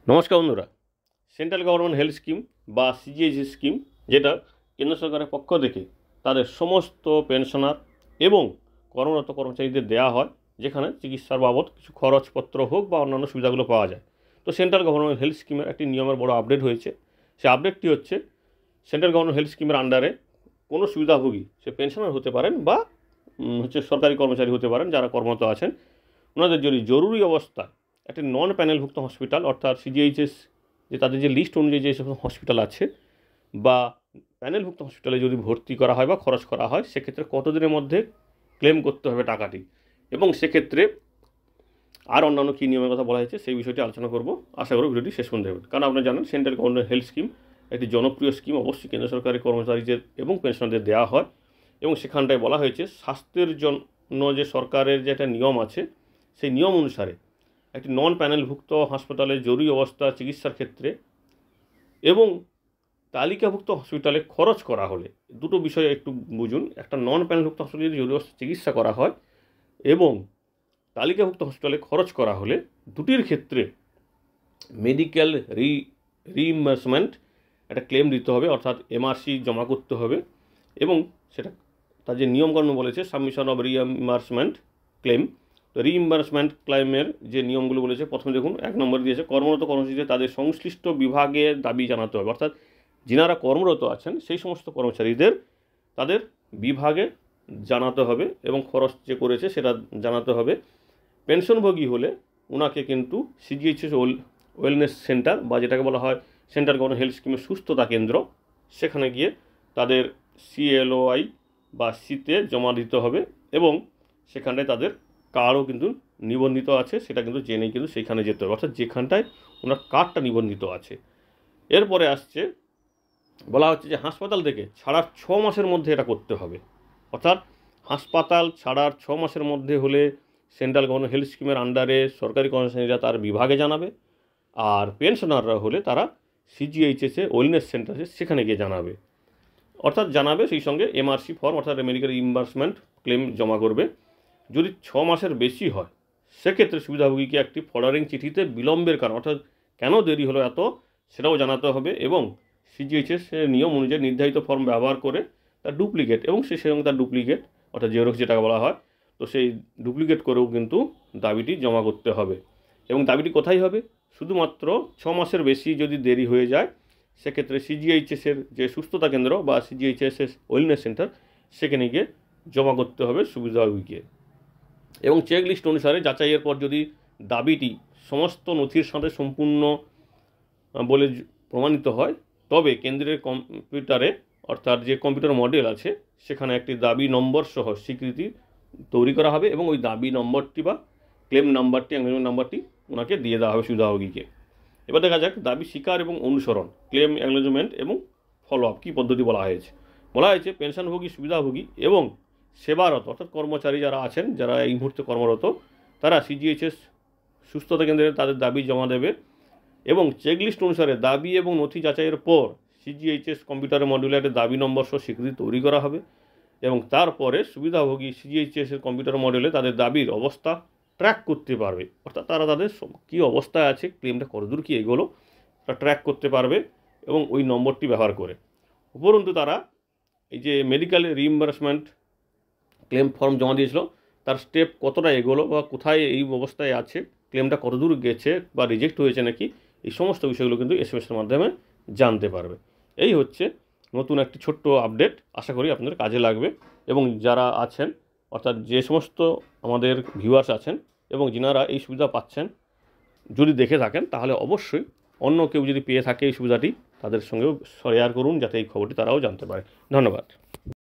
নমস্কার বন্ধুরা, central government health scheme বা সিজিএইচএস স্কিম, যেটা কেন্দ্র সরকারের পক্ষ থেকে তাদের সমস্ত পেনশনার এবং কর্মরত কর্মচারীদের দেওয়া হয়, যেখানে চিকিৎসার বাবদ কিছু খরচপত্র হোক বা অন্যান্য সুবিধাগুলো পাওয়া যায়। তো সেন্ট্রাল গভর্নমেন্ট হেলথ স্কিমের একটি নিয়মের বড় আপডেট হয়েছে। সেই আপডেটটি হচ্ছে, সেন্ট্রাল গভর্নমেন্ট হেলথ স্কিমের আন্ডারে কোনো সুবিধাভোগী, সে পেনশনার হতে পারেন বা সরকারি কর্মচারী হতে পারেন, যারা কর্মরত আছেন, ওনাদের যদি জরুরি অবস্থায় একটি নন প্যানেলভুক্ত হসপিটাল অর্থাৎ সিজিএইচএস যে তাদের যে লিস্ট অনুযায়ী যে সব হসপিটাল আছে বা প্যানেলভুক্ত হসপিটালে যদি ভর্তি করা হয় বা খরচ করা হয়, সেক্ষেত্রে কতদিনের মধ্যে ক্লেম করতে হবে টাকাটি, এবং সেক্ষেত্রে আর অন্যান্য কী নিয়মের কথা বলা হয়েছে সেই বিষয়টি আলোচনা করব। আশা করি ভিডিওটি শেষ পর্যন্ত দেবেন, কারণ আপনারা জানেন সেন্ট্রাল গভর্নমেন্ট হেলথ স্কিম একটি জনপ্রিয় স্কিম, অবশ্যই কেন্দ্র সরকারি কর্মচারীদের এবং পেনশনারদের দেওয়া হয়। এবং সেখানটায় বলা হয়েছে স্বাস্থ্যের জন্য যে সরকারের যে একটা নিয়ম আছে, সেই নিয়ম অনুসারে একটি নন প্যানেলভুক্ত হাসপাতালে জরুরি অবস্থা চিকিৎসার ক্ষেত্রে এবং তালিকাভুক্ত হসপিটালে খরচ করা হলে, দুটো বিষয় একটু বুঝুন। একটা নন প্যানেলভুক্ত হাসপাতালে যদি জরুরি অবস্থা চিকিৎসা করা হয় এবং তালিকাভুক্ত হসপিটালে খরচ করা হলে, দুটির ক্ষেত্রে মেডিকেল রিইম্বার্সমেন্ট একটা ক্লেম দিতে হবে, অর্থাৎ এমআরসি জমা করতে হবে। এবং সেটা তার যে নিয়মকানুন বলেছে, সাবমিশন অফ রিইম্বার্সমেন্ট ক্লেম। তো রিইম্বার্সমেন্ট ক্লেমের যে নিয়মগুলো বলেছে, প্রথমে দেখুন 1 নম্বর দিয়েছে, কর্মরত কর্মচারীদের তাদের সংশ্লিষ্ট বিভাগের দাবি জানাতে হবে, অর্থাৎ যিনারা কর্মরত আছেন সেই সমস্ত কর্মচারীদের তাদের বিভাগে জানাতে হবে এবং খরচ যে করেছে সেটা জানাতে হবে। পেনশনভোগী হলে ওনাকে কিন্তু সিজিএইচএস ওয়েলনেস সেন্টার বা যেটাকে বলা হয় সেন্ট্রাল গভর্নমেন্ট হেলথ স্কিমের সুস্থতা কেন্দ্র, সেখানে গিয়ে তাদের সিএলওআই বা সিতে জমা দিতে হবে এবং সেখানটায় তাদের কার্ডও কিন্তু নিবন্ধিত আছে, সেটা কিন্তু জেনেই কিন্তু সেইখানে যেতে হবে, অর্থাৎ যেখানটায় ওনার কার্ডটা নিবন্ধিত আছে। এরপরে আসছে, বলা হচ্ছে যে হাসপাতাল থেকে ছাড়ার 6 মাসের মধ্যে এটা করতে হবে, অর্থাৎ হাসপাতাল ছাড়ার 6 মাসের মধ্যে হলে সেন্ট্রাল গভর্নমেন্ট হেলথ স্কিমের আন্ডারে সরকারি কর্মচারীরা তার বিভাগে জানাবে, আর পেনশনাররা হলে তারা সিজিএইচএসে ওয়েলনেস সেন্টারে সেখানে গিয়ে জানাবে, অর্থাৎ জানাবে সেই সঙ্গে এমআরসি ফর্ম অর্থাৎ মেডিকেল রিইম্বার্সমেন্ট ক্লেম জমা করবে। যদি 6 মাসের বেশি হয়, সেক্ষেত্রে সুবিধাভোগীকে একটি ফরওয়ার্ডিং চিঠিতে বিলম্বের কারণ, অর্থাৎ কেন দেরি হলো এত, সেটাও জানাতে হবে এবং সিজিএইচএস নিয়ম অনুযায়ী নির্ধারিত ফর্ম ব্যবহার করে তার ডুপ্লিকেট এবং সেই সঙ্গে তার ডুপ্লিকেট অর্থাৎ জেরক্স যেটাকে বলা হয়, তো সেই ডুপ্লিকেট করেও কিন্তু দাবিটি জমা করতে হবে। এবং দাবিটি কোথায় হবে? শুধুমাত্র 6 মাসের বেশি যদি দেরি হয়ে যায়, সেক্ষেত্রে সিজিএইচএসের যে সুস্থতা কেন্দ্র বা সিজিএইচএস ওয়েলনেস সেন্টার, সেখানে গিয়ে জমা করতে হবে সুবিধাভোগীকে। এবং চেক লিস্ট অনুসারে যাচাইয়ের পর যদি দাবিটি সমস্ত নথির সাথে সম্পূর্ণ বলে প্রমাণিত হয়, তবে কেন্দ্রের কম্পিউটারে অর্থাৎ যে কম্পিউটার মডেল আছে, সেখানে একটি দাবি নম্বর সহ স্বীকৃতি তৈরি করা হবে এবং ওই দাবি নম্বরটি বা ক্লেম নাম্বারটি, অ্যাকনলেজমেন্ট নাম্বারটি ওনাকে দিয়ে দেওয়া হবে সুবিধাভোগীকে। এবার দেখা যাক দাবি স্বীকার এবং অনুসরণ, ক্লেম অ্যাকনলেজমেন্ট এবং ফলো আপ কী পদ্ধতি বলা হয়েছে। বলা হয়েছে পেনশনভোগী, সুবিধাভোগী এবং সেবারত অর্থাৎ কর্মচারী যারা আছেন, যারা এই মুহূর্তে কর্মরত, তারা সিজিএইচএস সুস্থতা কেন্দ্রে তাদের দাবি জমা দেবে এবং চেকলিস্ট অনুসারে দাবি এবং নথি যাচাইয়ের পর সিজিএইচএস কম্পিউটারের মডিউলে একটা দাবি নম্বর সহ স্বীকৃতি তৈরি করা হবে এবং তারপরে সুবিধাভোগী সিজিএইচএসের কম্পিউটার মডেলে তাদের দাবির অবস্থা ট্র্যাক করতে পারবে, অর্থাৎ তারা তাদের কী অবস্থায় আছে, ক্লেমটা কতদূর কী এগোলো, তারা ট্র্যাক করতে পারবে এবং ওই নম্বরটি ব্যবহার করে। উপরন্তু তারা এই যে মেডিকেল রিইম্বার্সমেন্ট ক্লেম ফর্ম জমা দিয়েছিল, তার স্টেপ কতটা এগোলো বা কোথায় এই অবস্থায় আছে, ক্লেমটা কতদূর গেছে বা রিজেক্ট হয়েছে নাকি, এই সমস্ত বিষয়গুলো কিন্তু এসএমএসের মাধ্যমে জানতে পারবে। এই হচ্ছে নতুন একটি ছোট্ট আপডেট, আশা করি আপনাদের কাজে লাগবে। এবং যারা আছেন, অর্থাৎ যে সমস্ত আমাদের ভিউয়ার্স আছেন এবং যিনারা এই সুবিধা পাচ্ছেন, যদি দেখে থাকেন, তাহলে অবশ্যই অন্য কেউ যদি পেয়ে থাকে এই সুবিধাটি, তাদের সঙ্গেও শেয়ার করুন, যাতে এই খবরটি তারাও জানতে পারে। ধন্যবাদ।